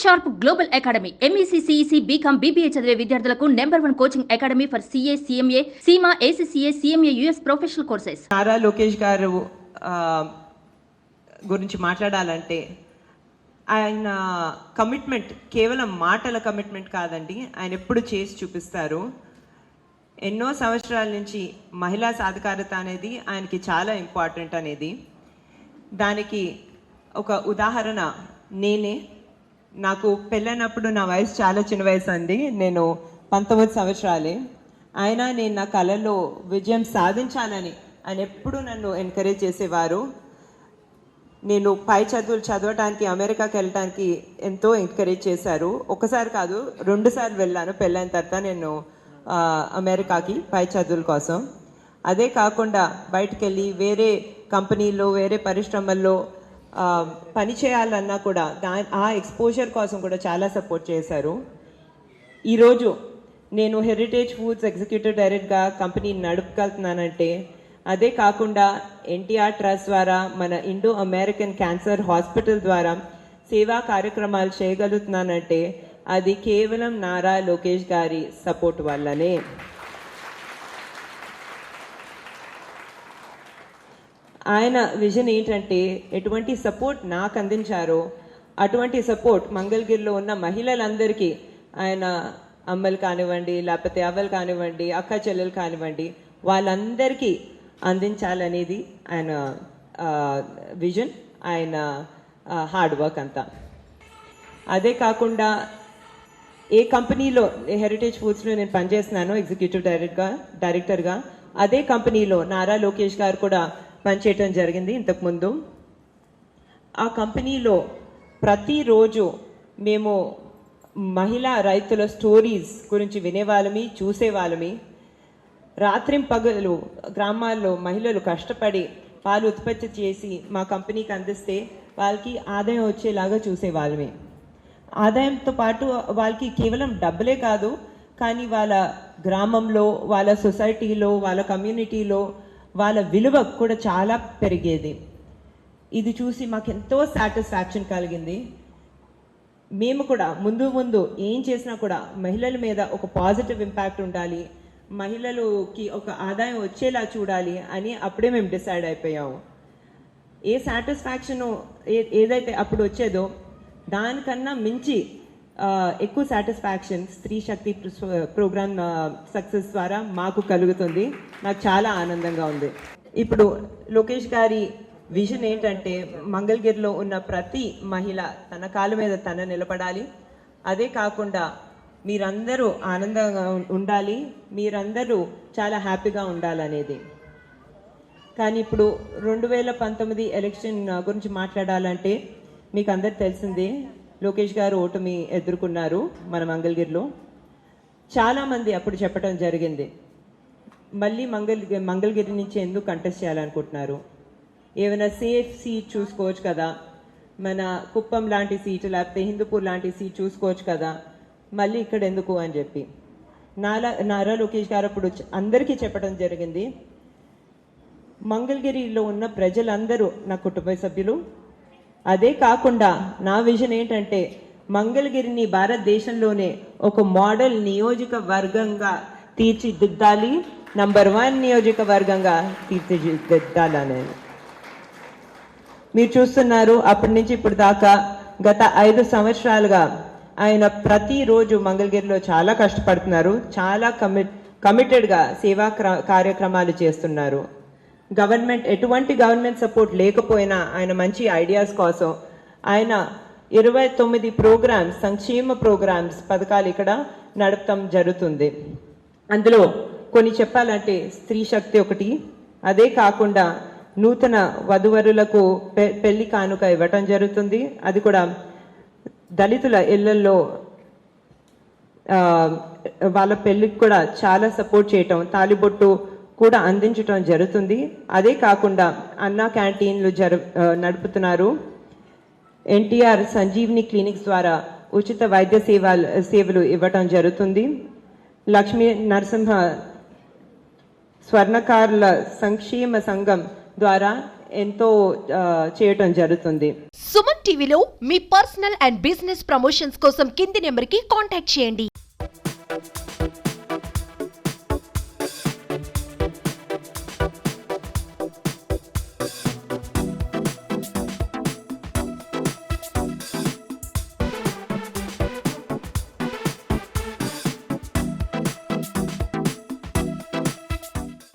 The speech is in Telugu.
Sharp global academy MEC CEC BCom BBA చదివే విద్యార్థులకు #1 coaching academy for CA CMA CIMA ACCA CMA US professional courses. Nara Lokesh గారు గురించి మాట్లాడాలంటే ఆయన కమిట్మెంట్ కేవలం మాటల కమిట్మెంట్ కాదండి, ఆయన ఎప్పుడు చేసి చూపిస్తారు. ఎన్నో సంవత్సరాల నుంచి మహిళా సాధికారత అనేది ఆయనకి చాలా ఇంపార్టెంట్ అనేది. దానికి ఒక ఉదాహరణ నేనే. నాకు పెళ్ళైనప్పుడు నా వయసు చాలా చిన్న వయసు అండి, నేను 19 సంవత్సరాలే. అయినా నేను నా కళలో విజయం సాధించాలని ఆయన ఎప్పుడు నన్ను ఎంకరేజ్ చేసేవారు. నేను పై చదువులు చదవటానికి అమెరికాకి వెళ్ళటానికి ఎంతో ఎంకరేజ్ చేశారు. ఒకసారి కాదు 2 సార్లు వెళ్ళాను పెళ్ళైన తర్వాత నేను అమెరికాకి పై చదువుల కోసం. అదే కాకుండా బయటకు వెళ్ళి వేరే కంపెనీల్లో వేరే పరిశ్రమల్లో పని చేయాలన్నా కూడా ఆ ఎక్స్పోజర్ కోసం కూడా చాలా సపోర్ట్ చేశారు. ఈరోజు నేను హెరిటేజ్ ఫుడ్స్ ఎగ్జిక్యూటివ్ డైరెక్టర్గా కంపెనీని నడుపుకెళ్తున్నానంటే, అదే కాకుండా NTR ట్రస్ట్ ద్వారా మన ఇండో అమెరికన్ క్యాన్సర్ హాస్పిటల్ ద్వారా సేవా కార్యక్రమాలు చేయగలుగుతున్నానంటే అది కేవలం నారా లోకేష్ గారి సపోర్ట్ వల్లనే. ఆయన విజన్ ఏంటంటే ఎటువంటి సపోర్ట్ నాకు అందించారో అటువంటి సపోర్ట్ మంగళగిరిలో ఉన్న మహిళలందరికీ, ఆయన అమ్మలు కానివ్వండి, లేకపోతే అవ్వలు కానివ్వండి, అక్క చెల్లెలు కానివ్వండి, వాళ్ళందరికీ అందించాలనేది ఆయన విజన్, ఆయన హార్డ్ వర్క్ అంతా. అదే కాకుండా ఏ కంపెనీలో హెరిటేజ్ ఫుడ్స్లో నేను పనిచేస్తున్నాను ఎగ్జిక్యూటివ్ డైరెక్టర్గా, అదే కంపెనీలో నారా లోకేష్ గారు కూడా పనిచేయటం జరిగింది ఇంతకుముందు. ఆ కంపెనీలో ప్రతిరోజు మేము మహిళా రైతుల స్టోరీస్ గురించి వినేవాళ్ళమి, చూసేవాళ్ళమి. రాత్రింపగలు గ్రామాల్లో మహిళలు కష్టపడి పాలు ఉత్పత్తి చేసి మా కంపెనీకి అందిస్తే వాళ్ళకి ఆదాయం వచ్చేలాగా చూసేవాళ్ళమి. ఆదాయంతో పాటు వాళ్ళకి కేవలం డబ్బులే కాదు, కానీ వాళ్ళ గ్రామంలో, వాళ్ళ సొసైటీలో, వాళ్ళ కమ్యూనిటీలో వాళ్ళ విలువ కూడా చాలా పెరిగేది. ఇది చూసి మాకు ఎంతో సాటిస్ఫాక్షన్ కలిగింది. మేము కూడా ముందు ఏం చేసినా కూడా మహిళల మీద ఒక పాజిటివ్ ఇంపాక్ట్ ఉండాలి, మహిళలకి ఒక ఆదాయం వచ్చేలా చూడాలి అని అప్పుడే మేము డిసైడ్ అయిపోయాము. ఏ సాటిస్ఫాక్షను ఏదైతే అప్పుడు వచ్చేదో దానికన్నా మించి ఎక్కువ సాటిస్ఫాక్షన్ స్త్రీ శక్తి ప్రోగ్రామ్ సక్సెస్ ద్వారా మాకు కలుగుతుంది. నాకు చాలా ఆనందంగా ఉంది. ఇప్పుడు లోకేష్ గారి విజన్ ఏంటంటే మంగళగిరిలో ఉన్న ప్రతి మహిళ తన కాళ్ళ మీద తన నిలబడాలి. అదే కాకుండా మీరందరూ ఆనందంగా ఉండాలి, మీరందరూ చాలా హ్యాపీగా ఉండాలనేది. కానీ ఇప్పుడు 2019 ఎలక్షన్ గురించి మాట్లాడాలంటే మీకు అందరు తెలిసిందే, లోకేష్ గారు ఓటమి ఎదుర్కొన్నారు మన మంగళగిరిలో. చాలామంది అప్పుడు చెప్పడం జరిగింది, మళ్ళీ మంగళగిరి నుంచి ఎందుకు కంటెస్ట్ చేయాలనుకుంటున్నారు, ఏమైనా సేఫ్ సీట్ చూసుకోవచ్చు కదా, మన కుప్పం లాంటి సీట్ లేకపోతే హిందూపూర్ లాంటి సీట్ చూసుకోవచ్చు కదా, మళ్ళీ ఇక్కడ ఎందుకు అని చెప్పి నారా లోకేష్ గారు అప్పుడు అందరికీ చెప్పడం జరిగింది, మంగళగిరిలో ఉన్న ప్రజలందరూ నా కుటుంబ సభ్యులు. అదే కాకుండా నా విజన్ ఏంటంటే మంగళగిరిని భారతదేశంలోనే ఒక మోడల్ నియోజకవర్గంగా తీర్చిదిద్దాలి, #1 నియోజకవర్గంగా తీర్చిదిద్దాలనేది. మీరు చూస్తున్నారు అప్పటి నుంచి ఇప్పుడు దాకా గత 5 సంవత్సరాలుగా ఆయన ప్రతిరోజు మంగళగిరిలో చాలా కష్టపడుతున్నారు, చాలా కమిటెడ్గా సేవా కార్యక్రమాలు చేస్తున్నారు. ఎటువంటి గవర్నమెంట్ సపోర్ట్ లేకపోయినా ఆయన మంచి ఐడియాస్ కోసం ఆయన 29 ప్రోగ్రామ్స్, సంక్షేమ ప్రోగ్రామ్స్, పథకాలు ఇక్కడ నడపడం జరుగుతుంది. అందులో కొన్ని చెప్పాలంటే స్త్రీ శక్తి ఒకటి. అదే కాకుండా నూతన వధువరులకు పెళ్లి కానుక ఇవ్వటం జరుగుతుంది. అది కూడా దళితుల ఇళ్లలో వాళ్ళ పెళ్లికి కూడా చాలా సపోర్ట్ చేయటం, తాలిబొట్టు కూడా అందించడం జరుగుతుంది. అదే కాకుండా అన్నా క్యాంటీన్లు నడుపుతున్నారు. NTR సంజీవిని క్లినిక్స్ ద్వారా ఉచిత వైద్య సేవలు ఇవ్వటం జరుగుతుంది. లక్ష్మీ నరసింహ స్వర్ణకారుల సంక్షేమ సంఘం ద్వారా ఎంతో చేయటం జరుగుతుంది. సుమన్ టీవీలో మీ పర్సనల్ అండ్ బిజినెస్ ప్రమోషన్స్ కోసం కింది నెంబర్కి కాంటాక్ట్ చేయండి.